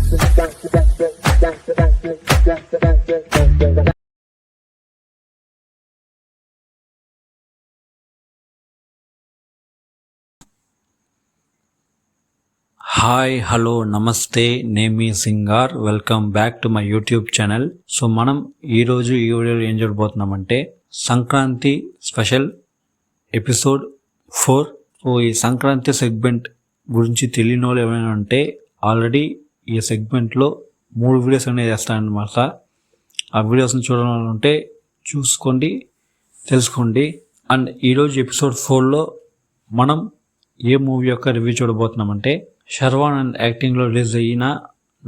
Hi hello నమస్తే నేమి Singar welcome back to my YouTube channel. So మనం ఈరోజు ఈ వీడియోలో ఏం చూడబోతున్నామంటే సంక్రాంతి స్పెషల్ ఎపిసోడ్ 4. సో ఈ సంక్రాంతి సెగ్మెంట్ గురించి తెలియని వాళ్ళు ఏమైనా ఉంటే ఆల్రెడీ ఈ సెగ్మెంట్లో 3 వీడియోస్ అనేది చేస్తానన్నమాట. ఆ వీడియోస్ని చూడాలంటే చూసుకోండి, తెలుసుకోండి. అండ్ ఈరోజు ఎపిసోడ్ 4లో మనం ఏ మూవీ యొక్క రివ్యూ చూడబోతున్నామంటే శర్వానంద్ యాక్టింగ్లో రిలీజ్ అయిన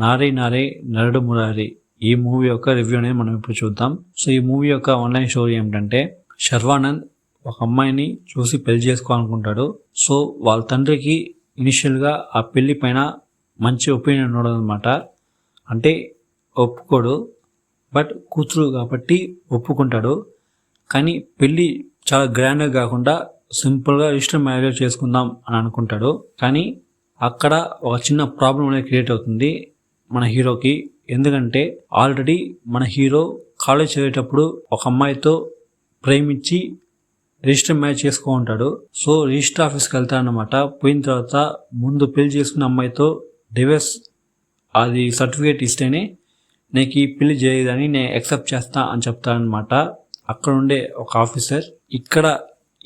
నారీ నారీ నరుడు మురారి ఈ మూవీ యొక్క రివ్యూ అనేది మనం ఇప్పుడు చూద్దాం. సో ఈ మూవీ యొక్క ఆన్లైన్ స్టోరీ ఏమిటంటే శర్వానంద్ ఒక అమ్మాయిని చూసి పెళ్లి చేసుకోవాలనుకుంటాడు. సో వాళ్ళ తండ్రికి ఇనిషియల్గా ఆ పెళ్లి పైన మంచి ఒపీనియన్ ఉండదు అనమాట. అంటే ఒప్పుకోడు, బట్ కూతురు కాబట్టి ఒప్పుకుంటాడు. కానీ పెళ్ళి చాలా గ్రాండ్గా కాకుండా సింపుల్గా రిజిస్టర్ మ్యారేజ్ చేసుకుందాం అని అనుకుంటాడు. కానీ అక్కడ ఒక చిన్న ప్రాబ్లం అనేది క్రియేట్ అవుతుంది మన హీరోకి. ఎందుకంటే ఆల్రెడీ మన హీరో కాలేజ్ చదివేటప్పుడు ఒక అమ్మాయితో ప్రేమించి రిజిస్టర్ మ్యారేజ్ చేసుకో ఉంటాడు. సో రిజిస్టర్ ఆఫీస్కి వెళ్తాడనమాట. పోయిన తర్వాత ముందు పెళ్లి చేసుకున్న అమ్మాయితో డివోర్స్ అది సర్టిఫికేట్ ఇస్తేనే నీకు ఈ పెళ్లి చేయదని నేను యాక్సెప్ట్ చేస్తా అని చెప్తాడనమాట అక్కడ ఉండే ఒక ఆఫీసర్. ఇక్కడ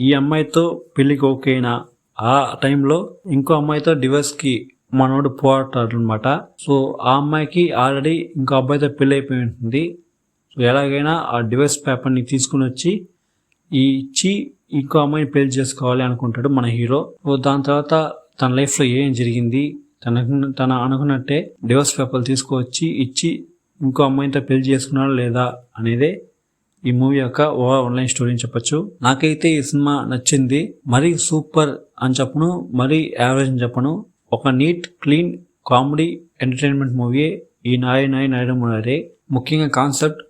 ఈ అమ్మాయితో పెళ్లికి ఓకేనా ఆ టైంలో ఇంకో అమ్మాయితో డివోర్స్కి మనోడు పోరాటాడు అనమాట. సో ఆ అమ్మాయికి ఆల్రెడీ ఇంకో అబ్బాయితో పెళ్లి అయిపోయి ఉంటుంది. సో ఎలాగైనా ఆ డివోర్స్ పేపర్ని తీసుకుని వచ్చి ఇచ్చి ఇంకో అమ్మాయిని పెళ్లి చేసుకోవాలి అనుకుంటాడు మన హీరో. సో దాని తర్వాత తన లైఫ్లో ఏం జరిగింది, తన అనుకున్నట్టే డివోర్స్ పేపర్లు తీసుకువచ్చి ఇచ్చి ఇంకో అమ్మాయితో పెళ్లి చేసుకున్నాడు లేదా అనేదే ఈ మూవీ యొక్క ఆన్లైన్ స్టోరీ అని చెప్పొచ్చు. నాకైతే ఈ సినిమా నచ్చింది. మరీ సూపర్ అని చెప్పను, మరీ యావరేజ్ అని చెప్పను. ఒక neat clean comedy entertainment movie ఈ నారీ నారీ నరుడు మురారి. ముఖ్యంగా కాన్సెప్ట్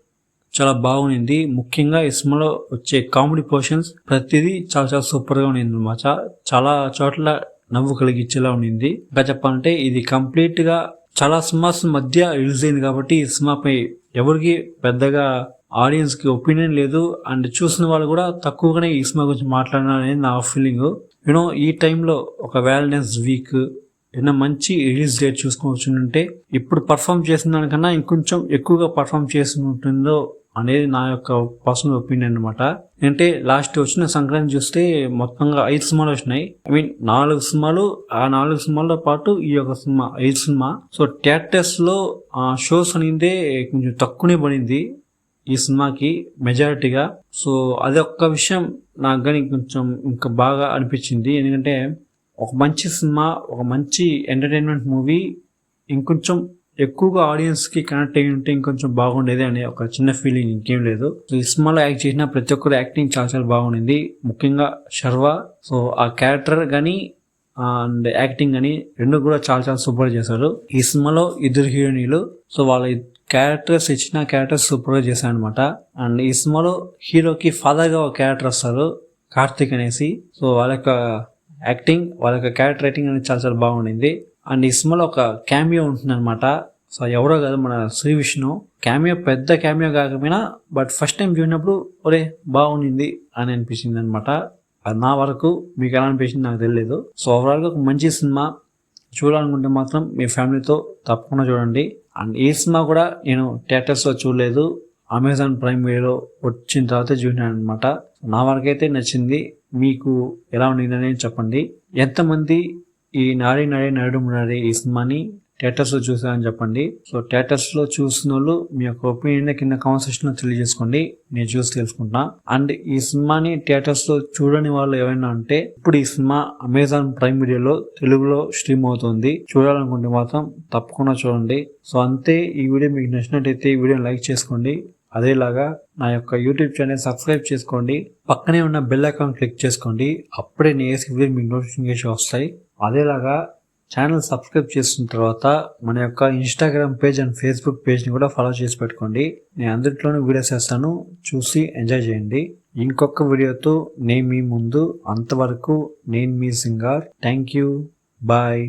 చాలా బాగుంది. ముఖ్యంగా ఈ సినిమాలో వచ్చే కామెడీ పోర్షన్స్ ప్రతిదీ చాలా చాలా సూపర్గా ఉంది అన్నమాట. చాలా చోట్ల నవ్వు కలిగించేలా ఉండింది. ఇంకా చెప్పాలంటే ఇది కంప్లీట్గా చాలా సినిమాస్ మధ్య రిలీజ్ అయింది కాబట్టి ఈ సినిమాపై ఎవరికి పెద్దగా ఆడియన్స్కి ఒపీనియన్ లేదు. అండ్ చూసిన వాళ్ళు కూడా తక్కువగానే ఈ సినిమా గురించి మాట్లాడినా అనేది నా ఫీలింగ్. ఈ టైంలో ఒక వ్యాలెంటైన్స్ వీక్ ఏదైనా మంచి రిలీజ్ డేట్ చూసుకోవచ్చు ఉంటే ఇప్పుడు పర్ఫామ్ చేసిన దానికన్నా ఇంకొంచెం ఎక్కువగా పర్ఫామ్ చేసి ఉంటుందో అనేది నా యొక్క పర్సనల్ ఒపీనియన్ అనమాట. అంటే లాస్ట్ వచ్చిన సంక్రాంతి చూస్తే మొత్తంగా 5 సినిమాలు వచ్చినాయి. 4 సినిమాలు. ఆ 4 సినిమాలతో పాటు ఈ యొక్క సినిమా 5 సినిమా. సో థియేటర్స్ లో షోస్ అనేది కొంచెం తక్కువనే పడింది ఈ సినిమాకి మెజారిటీగా. సో అది ఒక్క విషయం నాకు కానీ కొంచెం ఇంకా బాగా అనిపించింది. ఎందుకంటే ఒక మంచి సినిమా, ఒక మంచి ఎంటర్టైన్మెంట్ మూవీ ఇంకొంచెం ఎక్కువగా ఆడియన్స్కి కనెక్ట్ అయ్యి ఉంటే ఇంకొంచెం బాగుండేది అనే ఒక చిన్న ఫీలింగ్, ఇంకేం లేదు. సో ఈ సినిమాలో యాక్ట్ చేసిన ప్రతి ఒక్కరు యాక్టింగ్ చాలా చాలా బాగుండింది. ముఖ్యంగా శర్వా. సో ఆ క్యారెక్టర్ కానీ అండ్ యాక్టింగ్ కానీ రెండు కూడా చాలా చాలా సూపర్ చేశారు. ఈ సినిమాలో 2 హీరోయిన్లు. సో వాళ్ళ క్యారెక్టర్స్ ఇచ్చిన క్యారెక్టర్స్ సూపర్గా చేశాను అనమాట. అండ్ ఈ సినిమాలో హీరోకి ఫాదర్గా ఒక క్యారెక్టర్ వస్తారు, కార్తిక్ అనేసి. సో వాళ్ళ యొక్క యాక్టింగ్, వాళ్ళ యొక్క క్యారెక్టర్ రైటింగ్ అనేది చాలా చాలా బాగుండింది. అండ్ ఈ సినిమాలో ఒక క్యామియో ఉంటుంది అనమాట. సో ఎవరో కాదు, మన శ్రీ విష్ణు. క్యామియో పెద్ద క్యామియో కాకపోయినా బట్ ఫస్ట్ టైం చూసినప్పుడు ఒరే బాగుంది అని అనిపించింది అనమాట. అది నా వరకు. మీకు ఎలా అనిపించింది నాకు తెలియదు. సో ఓవరాల్గా ఒక మంచి సినిమా. చూడాలనుకుంటే మాత్రం మీ ఫ్యామిలీతో తప్పకుండా చూడండి. అండ్ ఈ సినిమా కూడా నేను థియేటర్స్లో చూడలేదు, అమెజాన్ ప్రైమ్ వీడియోలో వచ్చిన తర్వాత చూసినాను అనమాట. నా వరకైతే నచ్చింది. మీకు ఎలా ఉండిందని చెప్పండి. ఎంతమంది ఈ నారీ నారీ నరుడు మురారి ఈ సినిమాని థియేటర్స్లో చూసారని చెప్పండి. సో థియేటర్స్లో చూసిన వాళ్ళు మీ యొక్క ఒపీనియన్ కింద కామెంట్ సెక్షన్లో తెలియజేసుకోండి, నేను చూసి తెలుసుకుంటా. అండ్ ఈ సినిమాని థియేటర్స్లో చూడని వాళ్ళు ఏమైనా ఉంటే ఇప్పుడు ఈ సినిమా అమెజాన్ ప్రైమ్ వీడియోలో తెలుగులో స్ట్రీమ్ అవుతుంది. చూడాలనుకుంటే మాత్రం తప్పకుండా చూడండి. సో అంతే. ఈ వీడియో మీకు నచ్చినట్టయితే ఈ వీడియోని లైక్ చేసుకోండి. అదేలాగా నా యొక్క యూట్యూబ్ ఛానల్ సబ్స్క్రైబ్ చేసుకోండి. పక్కనే ఉన్న బెల్ ఐకాన్ క్లిక్ చేసుకోండి. అప్పుడే నేను వేసే వీడియో మీకు నోటిఫికేషన్ వస్తాయి. అదేలాగా ఛానల్ సబ్స్క్రైబ్ చేసిన తర్వాత మన యొక్క ఇన్స్టాగ్రామ్ పేజ్ అండ్ ఫేస్బుక్ పేజ్ని కూడా ఫాలో చేసి పెట్టుకోండి. నేను అందరిలోనూ వీడియోస్ చేస్తాను, చూసి ఎంజాయ్ చేయండి. ఇంకొక వీడియోతో నేను మీ ముందు. అంతవరకు నేను మీ సింగార్. Thank you. బాయ్.